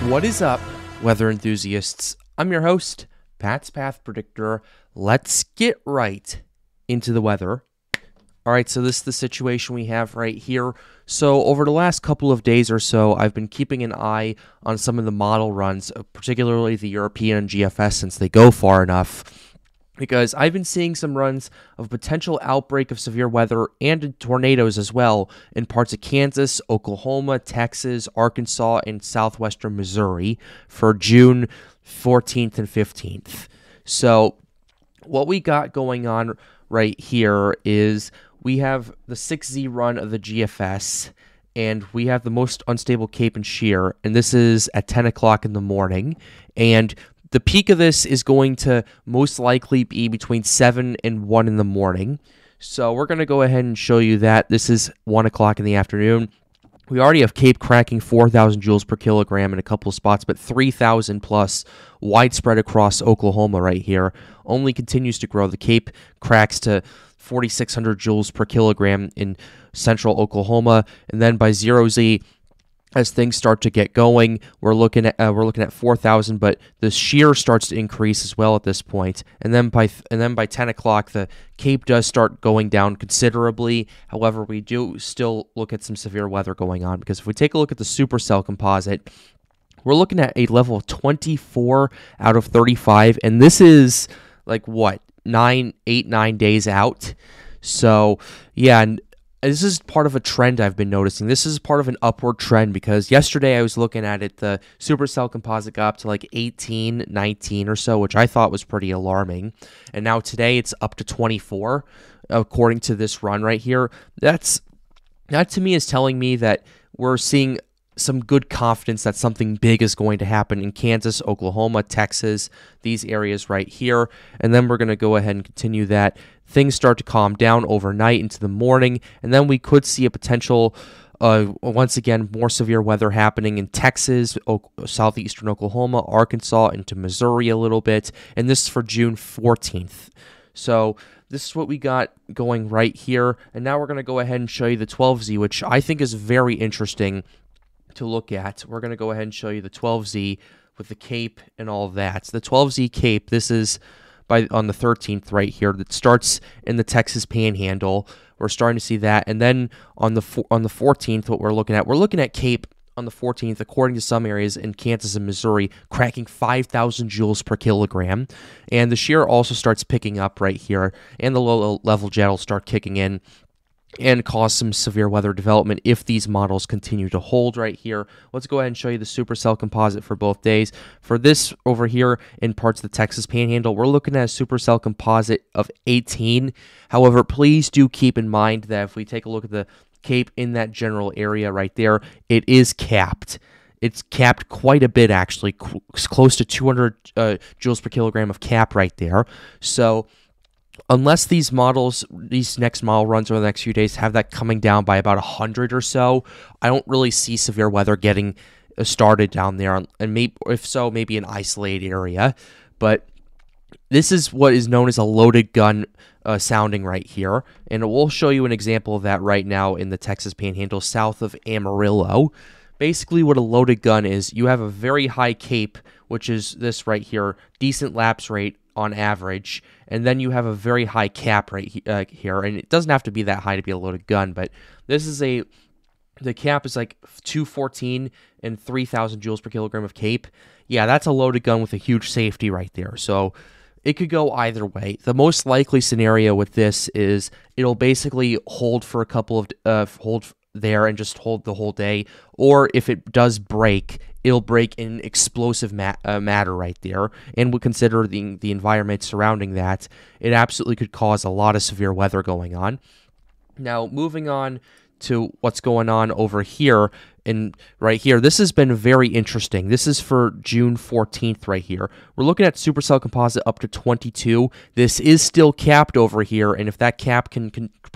What is up, weather enthusiasts? I'm your host, Pat's Path Predictor. Let's get right into the weather. All right, so this is the situation we have right here. So over the last couple of days or so, I've been keeping an eye on some of the model runs, particularly the European and GFS, since they go far enough, because I've been seeing some runs of potential outbreak of severe weather and tornadoes as well in parts of Kansas, Oklahoma, Texas, Arkansas, and southwestern Missouri for June 14th and 15th. So what we got going on right here is we have the 6Z run of the GFS, and we have the most unstable Cape and Shear, and this is at 10 o'clock in the morning, and the peak of this is going to most likely be between 7 and 1 in the morning. So we're going to go ahead and show you that. This is 1 o'clock in the afternoon. We already have Cape cracking 4,000 joules per kilogram in a couple of spots, but 3,000 plus widespread across Oklahoma right here. Only continues to grow. The Cape cracks to 4,600 joules per kilogram in central Oklahoma, and then by 0Z, as things start to get going, we're looking at 4,000, but the shear starts to increase as well at this point. And then by 10 o'clock, the Cape does start going down considerably. However, we do still look at some severe weather going on, because if we take a look at the Supercell composite, we're looking at a level of 24 out of 35, and this is like what, 9 days out. So yeah, and this is part of a trend I've been noticing. This is part of an upward trend, because yesterday I was looking at it, the Supercell composite got up to like 18, 19 or so, which I thought was pretty alarming. And now today it's up to 24, according to this run right here. That to me is telling me that we're seeing some good confidence that something big is going to happen in Kansas, Oklahoma, Texas, these areas right here. And then we're going to go ahead and continue that. Things start to calm down overnight into the morning, and then we could see a potential, once again, more severe weather happening in Texas, southeastern Oklahoma, Arkansas, into Missouri a little bit, and this is for June 14th. So this is what we got going right here, and now we're going to go ahead and show you the 12Z, which I think is very interesting to look at. We're going to go ahead and show you the 12Z with the Cape and all of that. So the 12Z Cape, this is on the 13th right here, that starts in the Texas Panhandle. We're starting to see that, and then on the 14th, what we're looking at Cape on the 14th, according to some areas in Kansas and Missouri, cracking 5,000 joules per kilogram, and the shear also starts picking up right here, and the low level jet will start kicking in and cause some severe weather development if these models continue to hold right here. Let's go ahead and show you the Supercell composite for both days. For this over here in parts of the Texas Panhandle, we're looking at a Supercell composite of 18. However, please do keep in mind that if we take a look at the Cape in that general area right there, it is capped. It's capped quite a bit, actually, close to 200 joules per kilogram of cap right there. So unless these next model runs over the next few days have that coming down by about 100 or so, I don't really see severe weather getting started down there, and maybe, if so, maybe an isolated area. But this is what is known as a loaded gun sounding right here, and we'll show you an example of that right now in the Texas Panhandle south of Amarillo. Basically, what a loaded gun is, you have a very high Cape, which is this right here, decent lapse rate on average, and then you have a very high cap right here, and it doesn't have to be that high to be a loaded gun, but this is the cap is like 214 and 3,000 joules per kilogram of Cape. Yeah, that's a loaded gun with a huge safety right there, so it could go either way. The most likely scenario with this is it'll basically hold for a couple of, hold there and just hold the whole day, or if it does break, it'll break in explosive matter right there, and we consider the environment surrounding that, it absolutely could cause a lot of severe weather going on. Now, moving on to what's going on over here, and right here, this has been very interesting. This is for June 14th right here. We're looking at Supercell composite up to 22. This is still capped over here, and if that cap can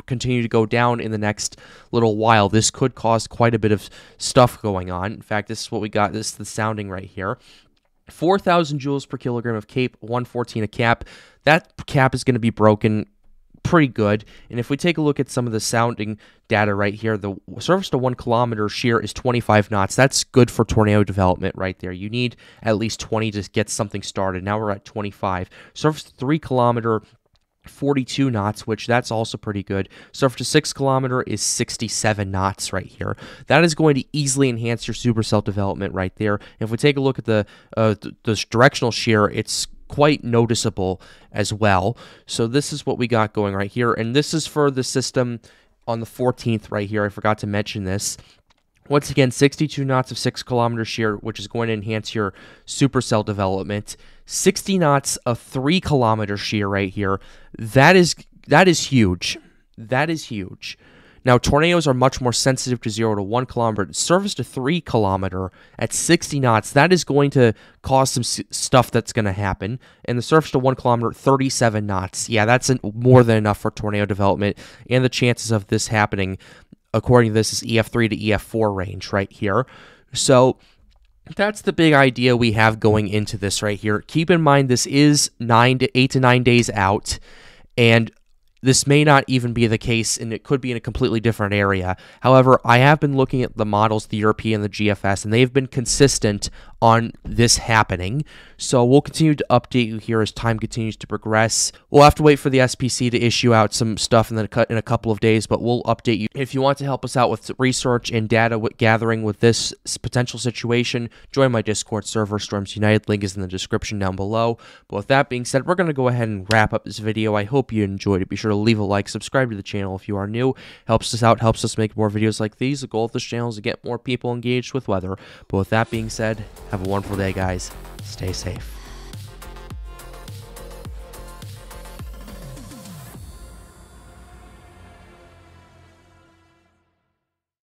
continue to go down in the next little while, this could cause quite a bit of stuff going on. In fact, this is what we got. This is the sounding right here. 4,000 joules per kilogram of Cape, 114 a cap. That cap is going to be broken pretty good. And if we take a look at some of the sounding data right here, the surface to 1 kilometer shear is 25 knots. That's good for tornado development right there. You need at least 20 to get something started. Now we're at 25. Surface to 3 kilometer, 42 knots, which that's also pretty good. Surface to 6 kilometer is 67 knots right here. That is going to easily enhance your supercell development right there. If we take a look at the directional shear, it's quite noticeable as well. So this is what we got going right here, and this is for the system on the 14th right here. I forgot to mention this. Once again, 62 knots of 6 kilometer shear, which is going to enhance your supercell development. 60 knots of 3 kilometer shear right here. That is huge. That is huge. Now, tornadoes are much more sensitive to 0 to 1 kilometer. Surface to 3 kilometer at 60 knots, that is going to cause some stuff that's going to happen. And the surface to 1 kilometer, 37 knots. Yeah, that's more than enough for tornado development. And the chances of this happening, according to this, is EF3 to EF4 range right here. So that's the big idea we have going into this right here. Keep in mind, this is 8 to 9 days out, and this may not even be the case, and it could be in a completely different area. However, I have been looking at the models, the European, the GFS, and they've been consistent on this happening. So we'll continue to update you here as time continues to progress. We'll have to wait for the SPC to issue out some stuff in a couple of days, but we'll update you. If you want to help us out with research and data gathering with this potential situation, join my Discord server, Storms United. Link is in the description down below. But with that being said, we're going to go ahead and wrap up this video. I hope you enjoyed it. Be sure to leave a like, subscribe to the channel if you are new. Helps us out, helps us make more videos like these. The goal of this channel is to get more people engaged with weather. But with that being said, have a wonderful day, guys. Stay safe.